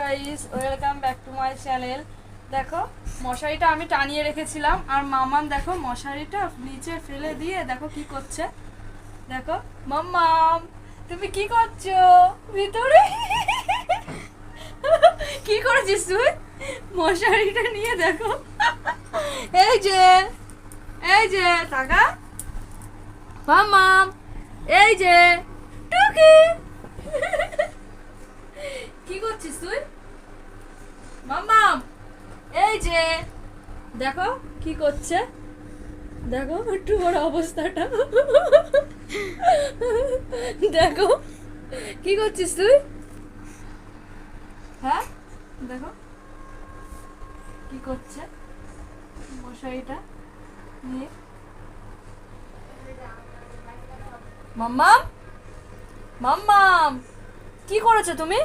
Guys, welcome back to my channel. দেখো মশারিটা আমি টানিয়ে রেখেছিলাম আর মামাম দেখো মশারিটা নিচে ফেলে দিয়ে দেখো কি করছে। দেখো মাম্মাম, তুমি কি করছো ভিতরে? কি করেছিস তুই? মশারিটা নিয়ে দেখো, এই যে এই যে টাকা মাম্মাম, এই যে টুকি। কি করছিস তুই মাম্মাম? এই যে দেখো কি করছে, দেখো একটু বড় অবস্থাটা। দেখো কি করছিস তুই? হ্যাঁ দেখো কি করছে মশারিটা নিয়ে। মাম্মাম, মাম্মাম কি করেছো তুমি?